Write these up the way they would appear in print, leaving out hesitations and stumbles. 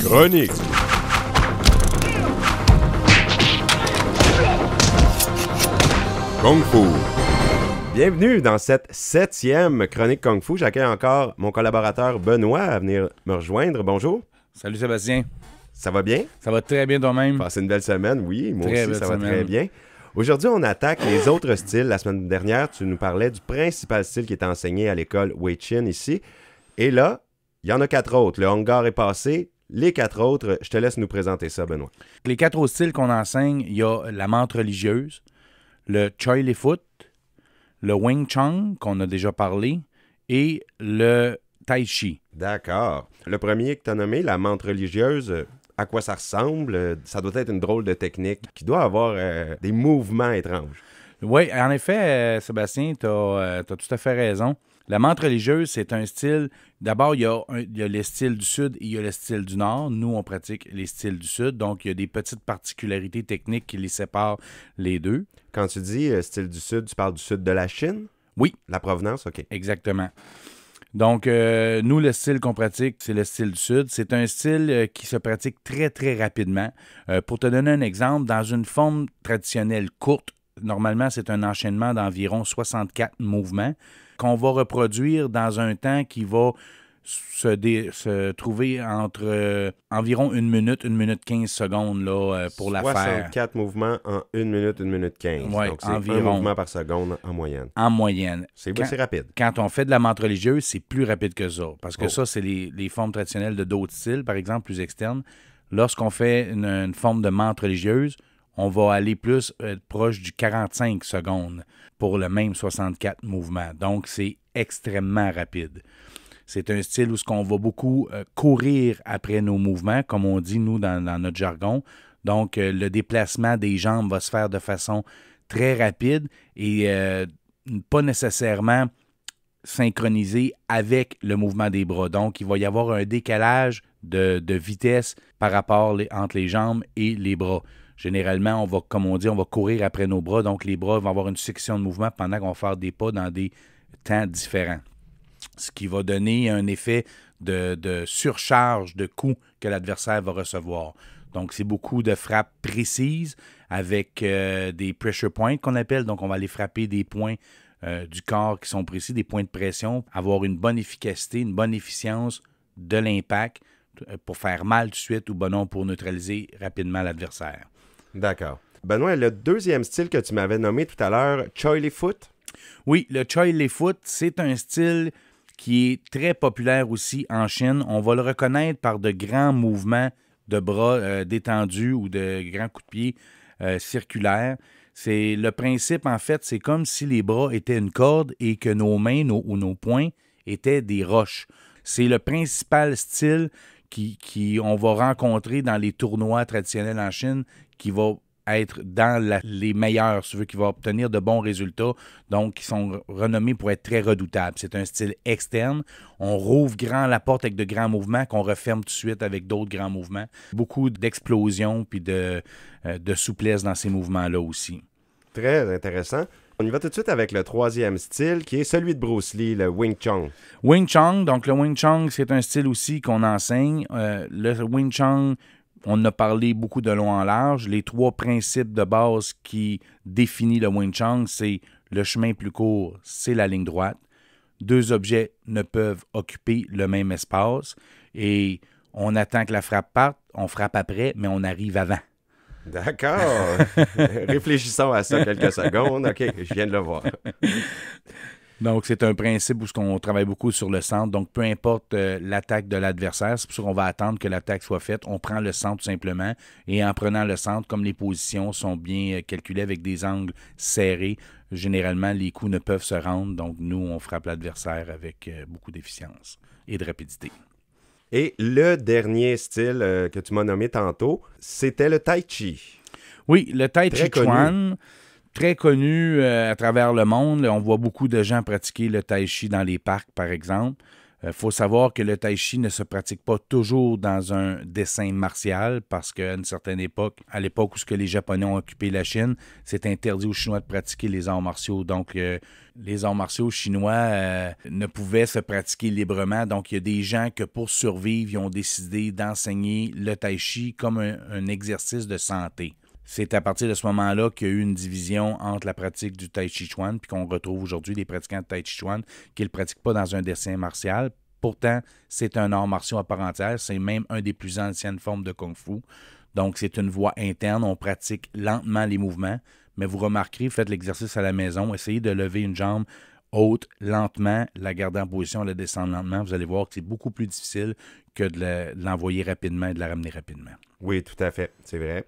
Chronique. Kung Fu. Bienvenue dans cette 7e Chronique Kung Fu. J'accueille encore mon collaborateur Benoît à venir me rejoindre. Bonjour. Salut Sébastien. Ça va bien? Ça va très bien toi-même. Passez une belle semaine, oui. Moi Très aussi, ça va semaine. très bien. Aujourd'hui, on attaque les autres styles. La semaine dernière, tu nous parlais du principal style qui est enseigné à l'école Wei Chin ici. Et là, il y en a 4 autres. Le hangar est passé. Les 4 autres, je te laisse nous présenter ça, Benoît. Les 4 autres styles qu'on enseigne, il y a la menthe religieuse, le Choi Li Foot, le Wing Chun, qu'on a déjà parlé, et le Tai Chi. D'accord. Le premier que tu as nommé, la menthe religieuse, à quoi ça ressemble? Ça doit être une drôle de technique qui doit avoir des mouvements étranges. Oui, en effet, Sébastien, tu as tout à fait raison. La menthe religieuse, c'est un style... D'abord, il y a les styles du Sud et il y a le style du Nord. Nous, on pratique les styles du Sud, donc il y a des petites particularités techniques qui les séparent les deux. Quand tu dis style du Sud, tu parles du Sud de la Chine? Oui. La provenance, OK. Exactement. Donc, nous, le style qu'on pratique, c'est le style du Sud. C'est un style qui se pratique très, très rapidement. Pour te donner un exemple, dans une forme traditionnelle courte, normalement, c'est un enchaînement d'environ 64 mouvements qu'on va reproduire dans un temps qui va se trouver entre environ 1 minute 15 secondes là, pour la faire. 64 mouvements en 1 minute 15. Ouais, donc, c'est environ. un mouvement par seconde en moyenne. En moyenne. C'est rapide. Quand on fait de la menthe religieuse, c'est plus rapide que ça. Parce que ça, c'est les formes traditionnelles de d'autres styles, par exemple, plus externes. Lorsqu'on fait une forme de menthe religieuse, on va aller plus proche du 45 secondes pour le même 64 mouvements. Donc, c'est extrêmement rapide. C'est un style où on va beaucoup courir après nos mouvements, comme on dit, nous, dans notre jargon. Donc, le déplacement des jambes va se faire de façon très rapide et pas nécessairement synchronisé avec le mouvement des bras. Donc, il va y avoir un décalage de vitesse par rapport entre les jambes et les bras. Généralement, on va, comme on dit, on va courir après nos bras. Donc, les bras vont avoir une section de mouvement pendant qu'on va faire des pas dans des temps différents. Ce qui va donner un effet de surcharge de coups que l'adversaire va recevoir. Donc, c'est beaucoup de frappes précises avec des pressure points qu'on appelle. Donc, on va aller frapper des points du corps qui sont précis, des points de pression, avoir une bonne efficacité, une bonne efficience de l'impact pour faire mal tout de suite ou non pour neutraliser rapidement l'adversaire. D'accord. Benoît, le deuxième style que tu m'avais nommé tout à l'heure, Choi Li Foot? Oui, le Choi Li Foot, c'est un style qui est très populaire aussi en Chine. On va le reconnaître par de grands mouvements de bras détendus ou de grands coups de pied circulaires. C'est le principe, en fait, c'est comme si les bras étaient une corde et que nos mains ou nos poings étaient des roches. C'est le principal style qu'on va rencontrer dans les tournois traditionnels en Chine qui va être dans les meilleurs, si tu veux, qui va obtenir de bons résultats, donc qui sont renommés pour être très redoutables. C'est un style externe. On rouvre grand la porte avec de grands mouvements qu'on referme tout de suite avec d'autres grands mouvements. Beaucoup d'explosion puis de souplesse dans ces mouvements-là aussi. Très intéressant. On y va tout de suite avec le troisième style, qui est celui de Bruce Lee, le Wing Chun. Wing Chun, donc le Wing Chun, c'est un style aussi qu'on enseigne. Le Wing Chun, on en a parlé beaucoup de long en large. Les 3 principes de base qui définissent le Wing Chun, c'est le chemin plus court, c'est la ligne droite. 2 objets ne peuvent occuper le même espace. Et on attend que la frappe parte, on frappe après, mais on arrive avant. D'accord. Réfléchissons à ça quelques secondes. OK, je viens de le voir. Donc, c'est un principe où on travaille beaucoup sur le centre. Donc, peu importe l'attaque de l'adversaire, c'est pour ça qu'on va attendre que l'attaque soit faite. On prend le centre tout simplement. Et en prenant le centre, comme les positions sont bien calculées avec des angles serrés, généralement, les coups ne peuvent se rendre. Donc, nous, on frappe l'adversaire avec beaucoup d'efficience et de rapidité. Et le dernier style que tu m'as nommé tantôt, c'était le Tai Chi. Oui, le Tai Chi Chuan, très connu à travers le monde. On voit beaucoup de gens pratiquer le Tai Chi dans les parcs, par exemple. Faut savoir que le tai chi ne se pratique pas toujours dans un dessin martial parce qu'à une certaine époque, à l'époque où ce que les Japonais ont occupé la Chine, c'est interdit aux Chinois de pratiquer les arts martiaux. Donc, les arts martiaux chinois ne pouvaient se pratiquer librement. Donc, il y a des gens que pour survivre, ils ont décidé d'enseigner le tai chi comme un exercice de santé. C'est à partir de ce moment-là qu'il y a eu une division entre la pratique du Tai Chi Chuan, puis qu'on retrouve aujourd'hui des pratiquants de Tai Chi Chuan qui ne le pratiquent pas dans un dessin martial. Pourtant, c'est un art martial à part entière. C'est même une des plus anciennes formes de Kung Fu. Donc, c'est une voie interne. On pratique lentement les mouvements. Mais vous remarquerez, faites l'exercice à la maison. Essayez de lever une jambe haute lentement, la garder en position, la descendre lentement. Vous allez voir que c'est beaucoup plus difficile que de l'envoyer rapidement et de la ramener rapidement. Oui, tout à fait. C'est vrai.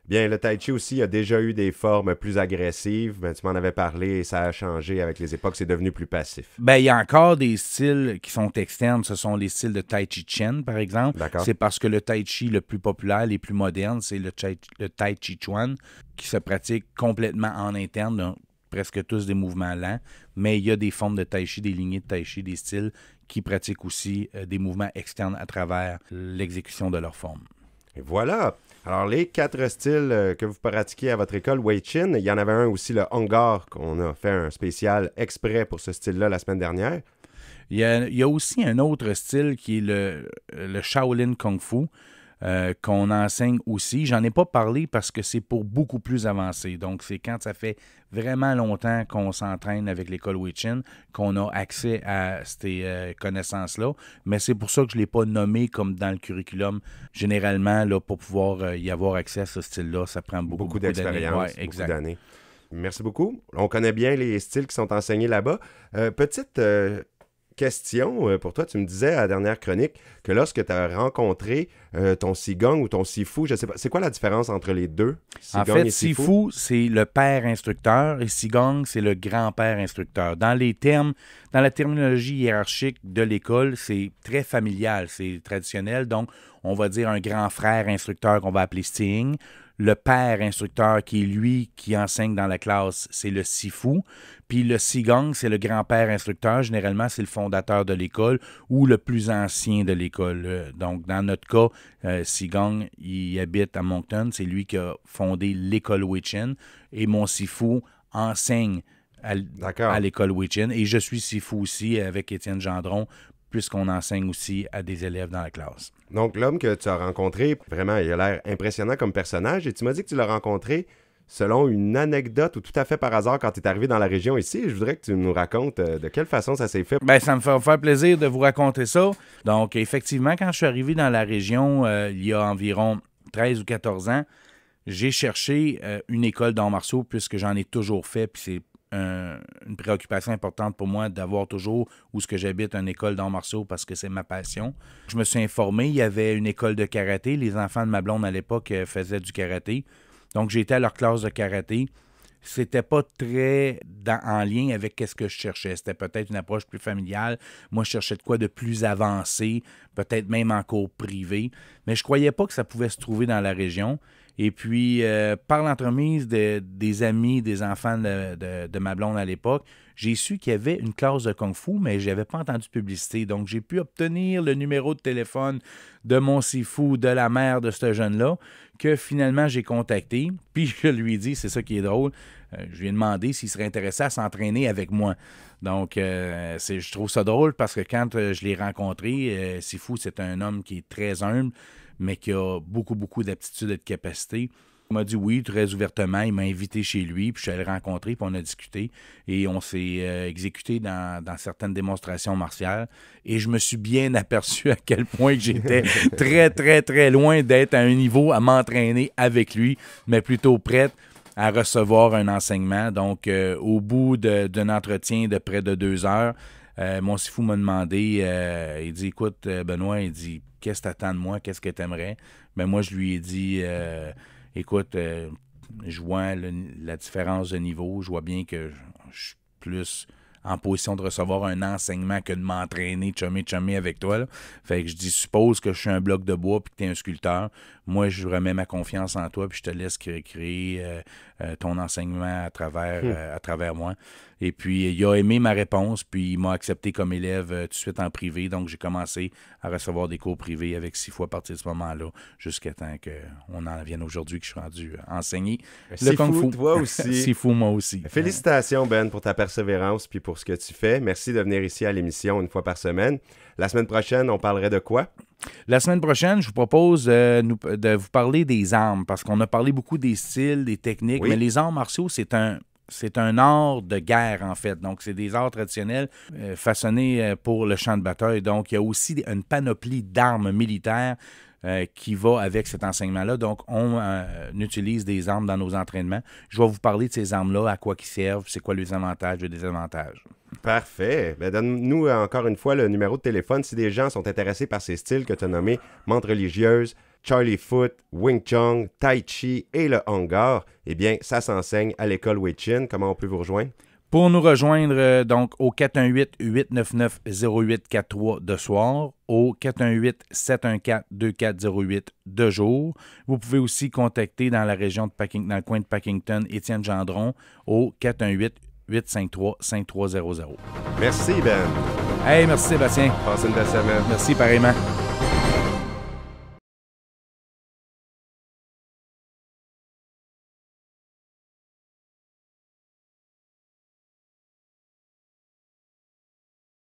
Bien, le tai chi aussi a déjà eu des formes plus agressives. Ben, tu m'en avais parlé et ça a changé avec les époques. C'est devenu plus passif. Ben, il y a encore des styles qui sont externes. Ce sont les styles de Tai Chi Chuan, par exemple. D'accord. C'est parce que le Tai Chi le plus populaire, les plus modernes, c'est le Tai Chi Chuan qui se pratique complètement en interne, donc presque tous des mouvements lents. Mais il y a des formes de Tai Chi, des lignées de Tai Chi, des styles qui pratiquent aussi des mouvements externes à travers l'exécution de leur forme. Et voilà. Alors, les 4 styles que vous pratiquez à votre école Wei Chin, il y en avait un aussi, le Hung Gar, qu'on a fait un spécial exprès pour ce style-là la semaine dernière. Il y a aussi un autre style qui est le Shaolin Kung Fu, qu'on enseigne aussi. J'en ai pas parlé parce que c'est pour beaucoup plus avancé. Donc, c'est quand ça fait vraiment longtemps qu'on s'entraîne avec l'école Wei Chin qu'on a accès à ces connaissances-là. Mais c'est pour ça que je ne l'ai pas nommé comme dans le curriculum. Généralement, là, pour pouvoir y avoir accès à ce style-là, ça prend beaucoup d'expérience, d'années. beaucoup d'années. Merci beaucoup. On connaît bien les styles qui sont enseignés là-bas. Petite question pour toi. Tu me disais à la dernière chronique que lorsque tu as rencontré ton Qigong ou ton Sifu, je sais pas, c'est quoi la différence entre les deux? En fait, Sifu, c'est le père instructeur et Qigong, c'est le grand-père instructeur. Dans la terminologie hiérarchique de l'école, c'est très familial, c'est traditionnel. Donc, on va dire un grand frère instructeur qu'on va appeler Sting. Le père instructeur qui est lui qui enseigne dans la classe, c'est le Sifu. Puis le Qigong, c'est le grand-père instructeur. Généralement, c'est le fondateur de l'école ou le plus ancien de l'école. Donc, dans notre cas, Qigong, il habite à Moncton. C'est lui qui a fondé l'école Wei Chin. Et mon Sifu enseigne à l'école Wei Chin. Et je suis Sifu aussi avec Étienne Gendron, puisqu'on enseigne aussi à des élèves dans la classe. Donc, l'homme que tu as rencontré, vraiment, il a l'air impressionnant comme personnage. Et tu m'as dit que tu l'as rencontré selon une anecdote ou tout à fait par hasard quand tu es arrivé dans la région ici. Je voudrais que tu nous racontes de quelle façon ça s'est fait. Bien, ça me fait faire plaisir de vous raconter ça. Donc, effectivement, quand je suis arrivé dans la région, il y a environ 13 ou 14 ans, j'ai cherché une école d'arts martiaux puisque j'en ai toujours fait, puis c'est une préoccupation importante pour moi d'avoir toujours où ce que j'habite une école d'arts martiaux parce que c'est ma passion. Je me suis informé, il y avait une école de karaté. Les enfants de ma blonde à l'époque faisaient du karaté. Donc, j'ai été à leur classe de karaté. C'était pas très en lien avec ce que je cherchais. C'était peut-être une approche plus familiale. Moi, je cherchais de quoi de plus avancé, peut-être même en cours privé. Mais je croyais pas que ça pouvait se trouver dans la région. Et puis, par l'entremise des amis, des enfants de ma blonde à l'époque, j'ai su qu'il y avait une classe de Kung Fu, mais je n'avais pas entendu de publicité. Donc, j'ai pu obtenir le numéro de téléphone de mon Sifu, de la mère de ce jeune-là, que finalement, j'ai contacté. Puis, je lui ai dit, c'est ça qui est drôle, je lui ai demandé s'il serait intéressé à s'entraîner avec moi. Donc, je trouve ça drôle parce que quand je l'ai rencontré, Sifu, c'est un homme qui est très humble, mais qui a beaucoup, beaucoup d'aptitudes et de capacités. Il m'a dit oui, très ouvertement. Il m'a invité chez lui, puis je suis allé le rencontrer, puis on a discuté. Et on s'est exécuté dans certaines démonstrations martiales. Et je me suis bien aperçu à quel point que j'étais très, très, très loin d'être à un niveau à m'entraîner avec lui, mais plutôt prête à recevoir un enseignement. Donc, au bout d'un entretien de près de 2 heures, mon Sifu m'a demandé, il dit, écoute, Benoît, il dit, qu'est-ce que tu attends de moi? Qu'est-ce que tu aimerais? Ben moi, je lui ai dit, écoute, je vois la différence de niveau. Je vois bien que je suis plus en position de recevoir un enseignement que de m'entraîner, chummer avec toi. Là. Fait que je dis, suppose que je suis un bloc de bois puis que tu es un sculpteur. Moi, je remets ma confiance en toi puis je te laisse créer ton enseignement à travers moi. Et puis, il a aimé ma réponse, puis il m'a accepté comme élève tout de suite en privé. Donc, j'ai commencé à recevoir des cours privés avec 6 fois à partir de ce moment-là, jusqu'à temps qu'on en vienne aujourd'hui que je suis rendu enseigné le Kung Fu. Toi aussi. Si fou, moi aussi. Félicitations, Ben, pour ta persévérance puis pour ce que tu fais. Merci de venir ici à l'émission une fois par semaine. La semaine prochaine, on parlerait de quoi? La semaine prochaine, je vous propose de vous parler des armes, parce qu'on a parlé beaucoup des styles, des techniques, mais les arts martiaux, c'est un art de guerre, en fait. Donc, c'est des arts traditionnels façonnés pour le champ de bataille. Donc, il y a aussi une panoplie d'armes militaires qui va avec cet enseignement-là. Donc, on utilise des armes dans nos entraînements. Je vais vous parler de ces armes-là, à quoi ils servent, c'est quoi les avantages et les désavantages. Parfait. Ben, donne-nous encore une fois le numéro de téléphone si des gens sont intéressés par ces styles que tu as nommés, montre religieuse, Charlie Foot, Wing Chun, Tai Chi et le Hangar. Eh bien, ça s'enseigne à l'école Wei Chin. Comment on peut vous rejoindre? Pour nous rejoindre, donc, au 418-899-0843 de soir, au 418-714-2408 de jour. Vous pouvez aussi contacter dans la région de dans le coin de Packington, Étienne Gendron, au 418-853-5300. Merci, Ben. Hey, merci Sébastien. Passe une belle semaine. Merci, pareillement.